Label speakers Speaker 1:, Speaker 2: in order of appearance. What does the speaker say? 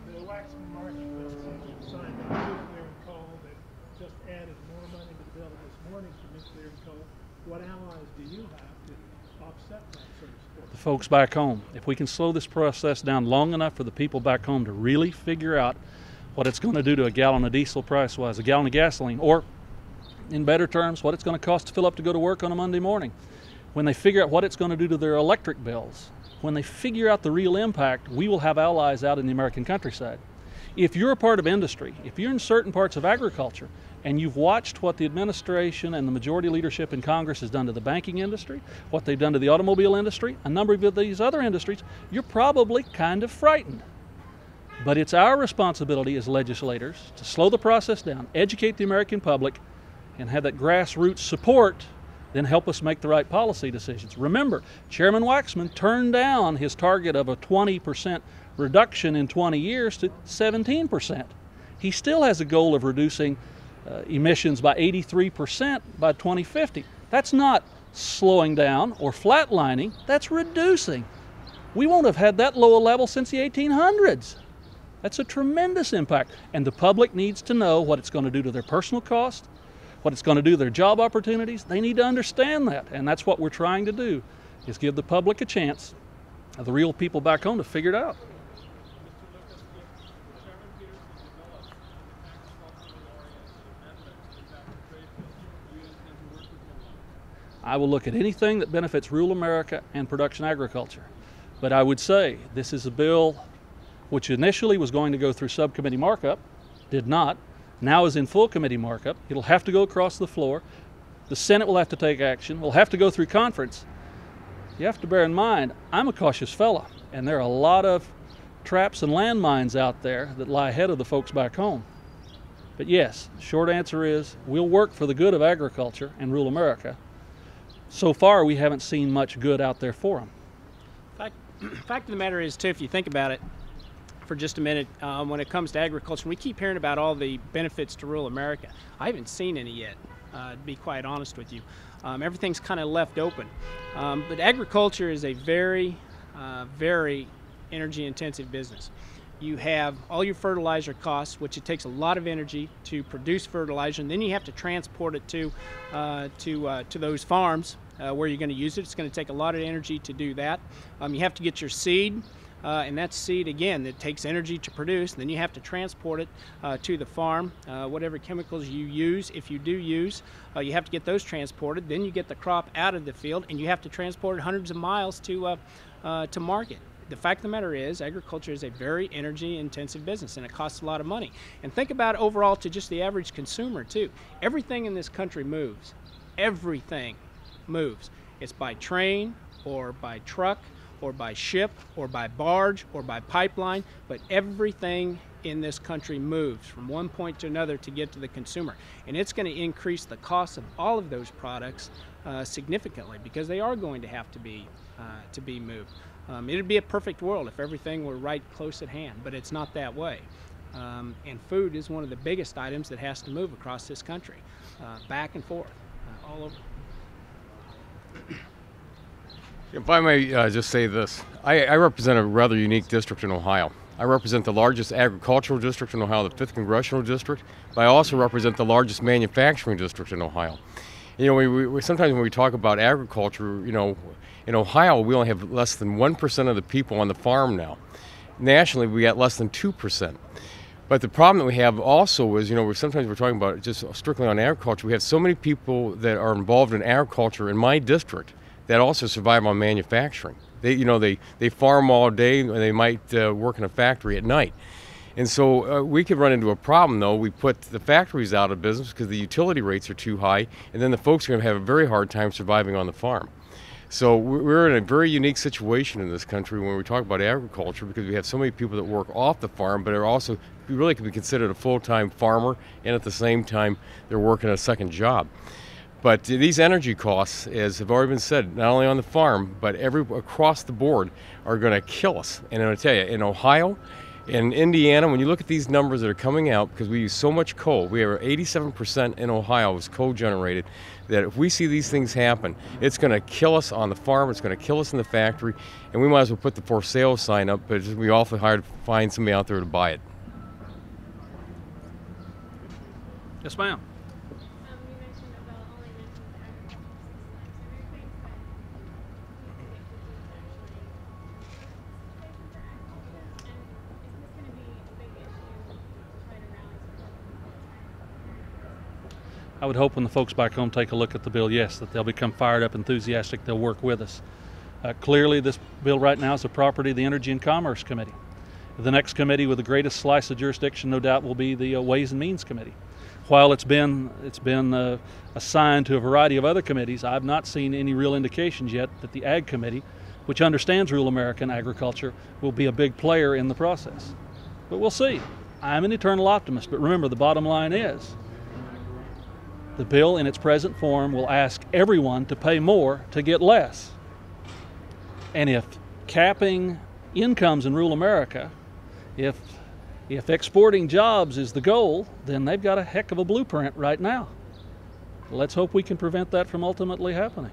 Speaker 1: The Waxman-Markey bill signed on nuclear and coal. They just added more money to the bill this morning for nuclear and coal. What allies do you have to offset that sort of support?
Speaker 2: The folks back home. If we can slow this process down long enough for the people back home to really figure out what it's going to do to a gallon of diesel price-wise, a gallon of gasoline, or in better terms, what it's going to cost to fill up to go to work on a Monday morning. When they figure out what it's going to do to their electric bills, when they figure out the real impact, we will have allies out in the American countryside. If you're a part of industry, if you're in certain parts of agriculture, and you've watched what the administration and the majority leadership in Congress has done to the banking industry, what they've done to the automobile industry, a number of these other industries, you're probably kind of frightened. But it's our responsibility as legislators to slow the process down, educate the American public, and have that grassroots support, then help us make the right policy decisions. Remember, Chairman Waxman turned down his target of a 20% reduction in 20 years to 17%. He still has a goal of reducing emissions by 83% by 2050. That's not slowing down or flatlining, that's reducing. We won't have had that low a level since the 1800s. That's a tremendous impact, and the public needs to know what it's going to do to their personal cost, what it's going to do to their job opportunities. They need to understand that, and that's what we're trying to do, is give the public a chance, the real people back home, to figure it out. I will look at anything that benefits rural America and production agriculture. But I would say this is a bill which initially was going to go through subcommittee markup, did not, now is in full committee markup. It'll have to go across the floor. The Senate will have to take action. We'll have to go through conference. You have to bear in mind, I'm a cautious fella, and there are a lot of traps and landmines out there that lie ahead of the folks back home. But yes, short answer is we'll work for the good of agriculture and rural America. So far, we haven't seen much good out there for them.
Speaker 3: Fact of the matter is, too, if you think about it for just a minute, when it comes to agriculture, we keep hearing about all the benefits to rural America. I haven't seen any yet, to be quite honest with you. Everything's kind of left open. But agriculture is a very, very energy-intensive business. You have all your fertilizer costs, which it takes a lot of energy to produce fertilizer, and then you have to transport it to those farms where you're going to use it. It's going to take a lot of energy to do that. You have to get your seed, and that seed, again, that takes energy to produce. And then you have to transport it to the farm. Whatever chemicals you use, if you do use, you have to get those transported. Then you get the crop out of the field, and you have to transport it hundreds of miles to market. The fact of the matter is, agriculture is a very energy-intensive business, and it costs a lot of money. And think about overall to just the average consumer, too. Everything in this country moves. Everything moves. It's by train, or by truck, or by ship, or by barge, or by pipeline, but everything in this country moves from one point to another to get to the consumer. And it's going to increase the cost of all of those products significantly, because they are going to have to be moved. It would be a perfect world if everything were right close at hand, but it's not that way. And food is one of the biggest items that has to move across this country, back and forth, all over.
Speaker 4: If I may just say this, I represent a rather unique district in Ohio. I represent the largest agricultural district in Ohio, the 5th Congressional District, but I also represent the largest manufacturing district in Ohio. You know, we sometimes when we talk about agriculture, you know, in Ohio we only have less than 1% of the people on the farm now. Nationally, we got less than 2%. But the problem that we have also is, you know, sometimes we're talking about just strictly on agriculture. We have so many people that are involved in agriculture in my district that also survive on manufacturing. They farm all day, and they might work in a factory at night. And so we could run into a problem, though. We put the factories out of business because the utility rates are too high, and then the folks are going to have a very hard time surviving on the farm. So we're in a very unique situation in this country when we talk about agriculture, because we have so many people that work off the farm, but are also really can be considered a full-time farmer, and at the same time they're working a second job. But these energy costs, as have already been said, not only on the farm, but across the board, are going to kill us. And I'm going to tell you, in Ohio, In Indiana, when you look at these numbers that are coming out, because we use so much coal, we are 87% in Ohio is coal generated, that if we see these things happen, it's going to kill us on the farm, it's going to kill us in the factory, and we might as well put the for sale sign up, but we awfully hard to find somebody out there to buy it.
Speaker 2: Yes, ma'am.
Speaker 5: You mentioned about only mentioned the agricultural systems. Are there things that you think we could do to actually pay for agriculture? And is this going to be a big issue to try to rally support?
Speaker 2: I would hope when the folks back home take a look at the bill, yes, that they'll become fired up, enthusiastic, they'll work with us. Clearly, this bill right now is the property of the Energy and Commerce Committee. The next committee with the greatest slice of jurisdiction, no doubt, will be the Ways and Means Committee. While it's been assigned to a variety of other committees, I've not seen any real indications yet that the Ag Committee, which understands rural American agriculture, will be a big player in the process. But we'll see. I'm an eternal optimist, but remember, the bottom line is the bill in its present form will ask everyone to pay more to get less. And if capping incomes in rural America, if exporting jobs is the goal, then they've got a heck of a blueprint right now. Let's hope we can prevent that from ultimately happening.